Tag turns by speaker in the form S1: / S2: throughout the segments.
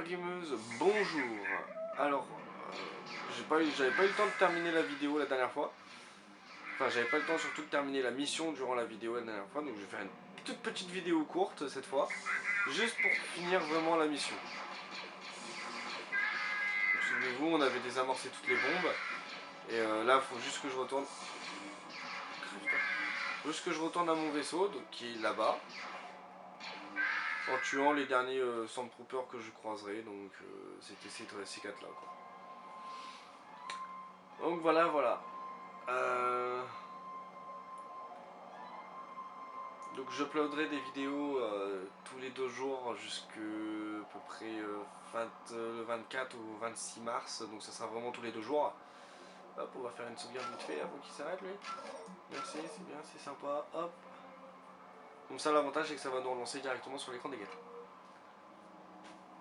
S1: gamers gameuses, bonjour. Alors, j'avais pas eu le temps de terminer la vidéo la dernière fois. Enfin, j'avais pas le temps surtout de terminer la mission durant la vidéo la dernière fois, donc je vais faire une toute petite vidéo courte cette fois, juste pour finir vraiment la mission. Souvenez-vous, on avait désamorcé toutes les bombes, et là, il faut juste que je retourne. Juste que je retourne à mon vaisseau, donc qui est là-bas, en tuant les derniers Stormtroopers que je croiserai, donc c'était ces 4 là quoi. Donc voilà. Donc j'uploaderai des vidéos tous les 2 jours jusqu'à peu près le 24 ou 26 mars, donc ça sera vraiment tous les 2 jours. Hop, on va faire une sauvegarde vite fait avant qu'il s'arrête lui. Merci, c'est bien, c'est sympa, hop. Comme ça l'avantage c'est que ça va nous relancer directement sur l'écran des guettes.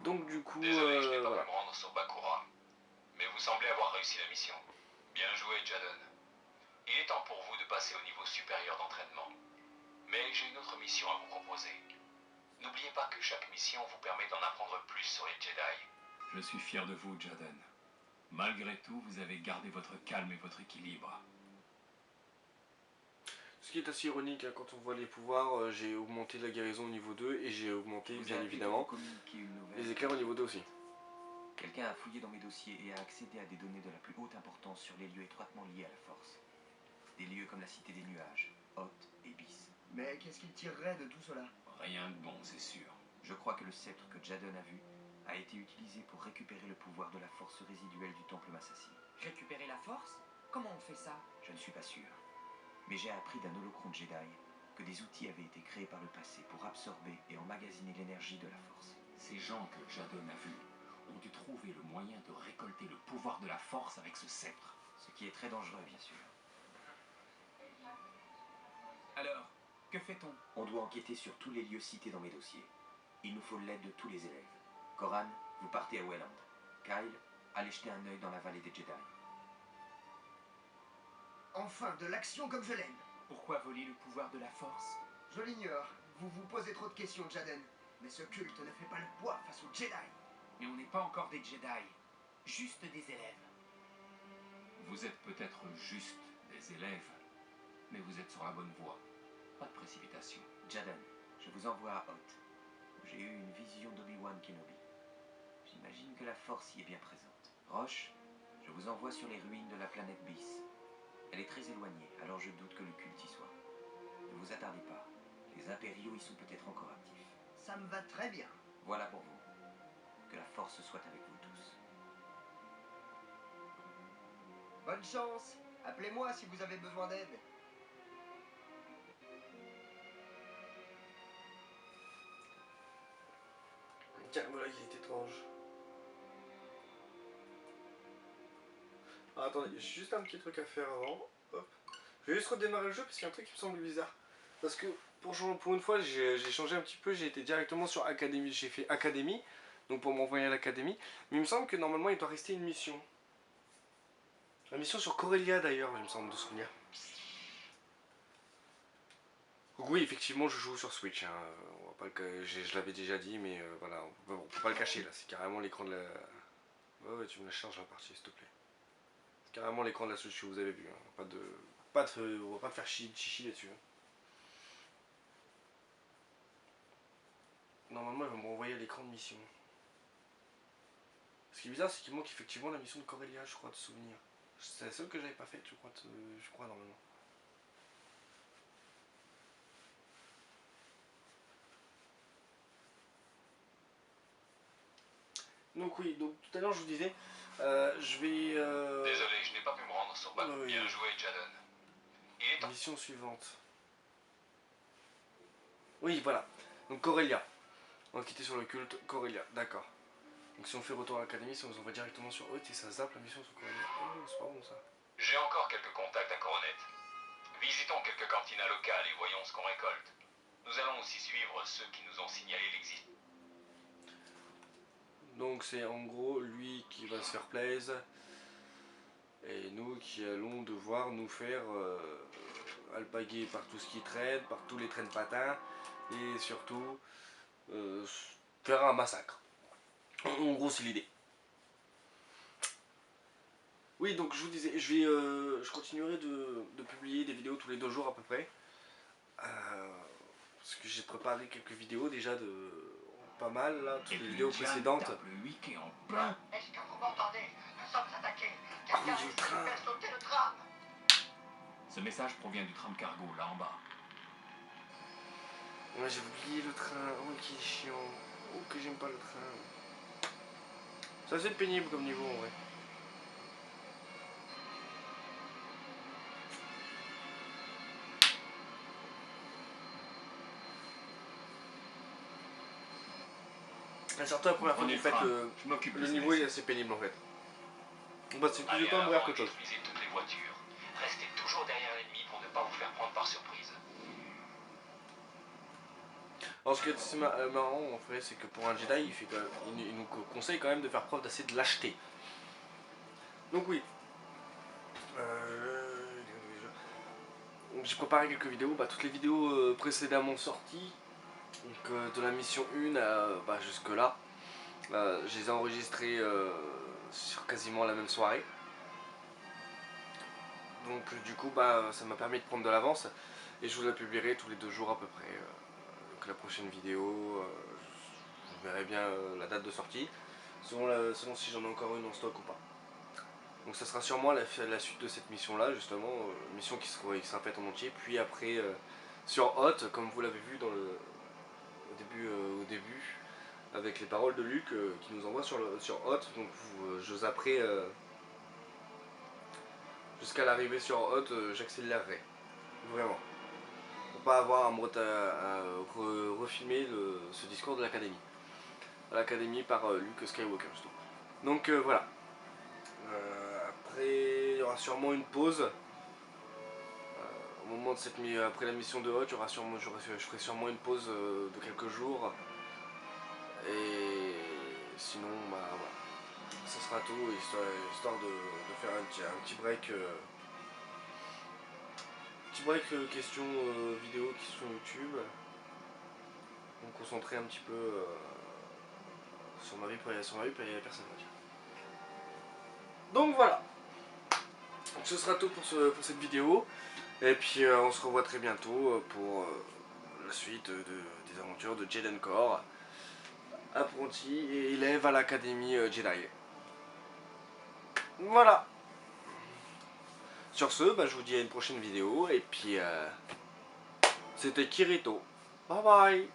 S1: Donc du coup,
S2: désolé, je n'ai pas
S1: voilà.
S2: pu me rendre sur Bakura, mais vous semblez avoir réussi la mission. Bien joué, Jadon. Il est temps pour vous de passer au niveau supérieur d'entraînement. Mais j'ai une autre mission à vous proposer. N'oubliez pas que chaque mission vous permet d'en apprendre plus sur les Jedi.
S3: Je suis fier de vous, Jadon. Malgré tout, vous avez gardé votre calme et votre équilibre.
S1: Ce qui est assez ironique, hein, quand on voit les pouvoirs, j'ai augmenté la guérison au niveau 2 et j'ai augmenté bien évidemment les éclairs au niveau 2 aussi.
S4: Quelqu'un a fouillé dans mes dossiers et a accédé à des données de la plus haute importance sur les lieux étroitement liés à la Force. Des lieux comme la Cité des Nuages, Hoth et Bis.
S5: Mais qu'est-ce qu'il tirerait de tout cela?
S3: Rien de bon, c'est sûr.
S4: Je crois que le sceptre que Jadon a vu a été utilisé pour récupérer le pouvoir de la force résiduelle du Temple Massassi.
S6: Récupérer la force? Comment on fait ça?
S4: Je ne suis pas sûr. Mais j'ai appris d'un holocron Jedi que des outils avaient été créés par le passé pour absorber et emmagasiner l'énergie de la force.
S3: Ces gens que Jadon a vus ont dû trouver le moyen de récolter le pouvoir de la force avec ce sceptre.
S4: Ce qui est très dangereux, bien sûr.
S6: Alors, que fait-on?
S4: On doit enquêter sur tous les lieux cités dans mes dossiers. Il nous faut l'aide de tous les élèves. Corran, vous partez à Welland. Kyle, allez jeter un œil dans la vallée des Jedi.
S5: Enfin, de l'action comme je l'aime.
S6: Pourquoi voler le pouvoir de la force?
S5: Je l'ignore. Vous vous posez trop de questions, Jadon. Mais ce culte ne fait pas le poids face aux Jedi.
S6: Mais on n'est pas encore des Jedi, juste des élèves.
S3: Vous êtes peut-être juste des élèves, mais vous êtes sur la bonne voie. Pas de précipitation.
S4: Jadon, je vous envoie à Hoth, où j'ai eu une vision d'Obi-Wan Kenobi. J'imagine que la force y est bien présente. Roche, je vous envoie sur les ruines de la planète Bis. Elle est très éloignée, alors je doute que le culte y soit. Ne vous attardez pas, les impériaux y sont peut-être encore actifs.
S5: Ça me va très bien.
S4: Voilà pour vous. Que la force soit avec vous tous.
S5: Bonne chance. Appelez-moi si vous avez besoin d'aide.
S1: Tiens, voilà, il est étrange. Ah, attendez, j'ai juste un petit truc à faire avant. Hop. Je vais juste redémarrer le jeu parce qu'il y a un truc qui me semble bizarre. Parce que pour une fois, j'ai changé un petit peu, j'ai été directement sur Académie. J'ai fait Académie, donc pour m'envoyer à l'Académie. Mais il me semble que normalement il doit rester une mission. La mission sur Corellia d'ailleurs, il me semble de souvenir. Donc oui, effectivement, je joue sur Switch. Hein. On va pas je l'avais déjà dit, mais voilà, on peut pas le cacher là. C'est carrément l'écran de la. Ouais, tu me la charges la partie, s'il te plaît. C'est carrément l'écran de la Switch que vous avez vu. Hein. On va pas te faire chichi là-dessus. Hein. Normalement, elle va me renvoyer à l'écran de mission. Ce qui est bizarre, c'est qu'il manque effectivement la mission de Corellia, je crois, de souvenir. C'est la seule que j'avais pas faite, je crois normalement. Donc oui, donc tout à l'heure je vous disais, je vais...
S2: Désolé, je n'ai pas pu me rendre sur Bakura.
S1: Oui.
S2: Bien joué, Jadon. Il est temps.
S1: Mission suivante. Oui, voilà. Donc Corellia. On va quitter sur le culte Corellia, d'accord. Donc si on fait retour à l'académie, ça nous envoie directement sur Hoth et ça zappe la mission sur Corellia. Oh, c'est pas bon ça.
S2: J'ai encore quelques contacts à Coronet. Visitons quelques cantinas locales et voyons ce qu'on récolte. Nous allons aussi suivre ceux qui nous ont signalé l'existence.
S1: Donc c'est en gros lui qui va se faire plaisir. Et nous qui allons devoir nous faire alpaguer par tout ce qui traîne, par tous les traînes patins. Et surtout faire un massacre. En gros, c'est l'idée. Oui, donc je vous disais, je continuerai de publier des vidéos tous les 2 jours à peu près. Parce que j'ai préparé quelques vidéos déjà de pas mal là, toutes
S3: Et
S1: les
S3: puis
S1: vidéos
S3: Jan
S1: précédentes.
S3: tape le Mickey en plein.
S5: Est-ce que vous m'entendez? Nous sommes attaqués.
S1: Ah oui,
S5: Quelqu'un
S1: le
S5: ici
S1: train.
S5: fait sauter le tram.
S3: Ce message provient du tram cargo, là en bas.
S1: Ouais, j'ai oublié le train. Oh, qui est chiant. Oh, que j'aime pas le train. C'est assez pénible comme niveau en vrai. Surtout la première fois que
S3: Prenez
S1: vous faites
S3: tram.
S1: le
S3: Je m'occupe de ce
S1: niveau, il est
S3: message.
S1: assez pénible en fait. Bah, c'est plus
S2: Allez
S1: de
S2: à
S1: temps à mourir
S2: l'avant,
S1: qu'autre chose.
S2: détruisez toutes les voitures. Restez toujours derrière l'ennemi pour ne pas vous faire prendre par surprise.
S1: Alors ce qui est marrant en fait, c'est que pour un Jedi, il nous conseille quand même de faire preuve d'assez de lâcheté. Donc oui. Donc, j'ai préparé quelques vidéos, toutes les vidéos précédemment sorties, donc, de la mission 1 jusque là, je les ai enregistrées sur quasiment la même soirée. Donc du coup ça m'a permis de prendre de l'avance et je vous la publierai tous les 2 jours à peu près. Donc la prochaine vidéo, je verrai bien la date de sortie, selon si j'en ai encore une en stock ou pas. Donc ça sera sûrement la suite de cette mission là justement, mission qui sera faite en entier, puis après sur Hot, comme vous l'avez vu au début, avec les paroles de Luc qui nous envoie sur Hot, donc je zapperai jusqu'à l'arrivée sur Hot, j'accélérerai, vraiment, pour pas avoir à refilmer ce discours de l'académie. À l'académie par Luke Skywalker justement. Donc voilà. Après, il y aura sûrement une pause. Au moment de après la mission de Hot, je ferai sûrement une pause de quelques jours. Et sinon, voilà. Ça sera tout, histoire de faire un petit break. Questions vidéo qui sont sur YouTube. Pour me concentrer un petit peu sur ma vie personnelle. Donc voilà. Ce sera tout pour cette vidéo. Et puis on se revoit très bientôt pour la suite des aventures de Jaden Core, apprenti et élève à l'académie Jedi. Voilà. Sur ce, je vous dis à une prochaine vidéo. Et puis c'était Kirito. Bye bye.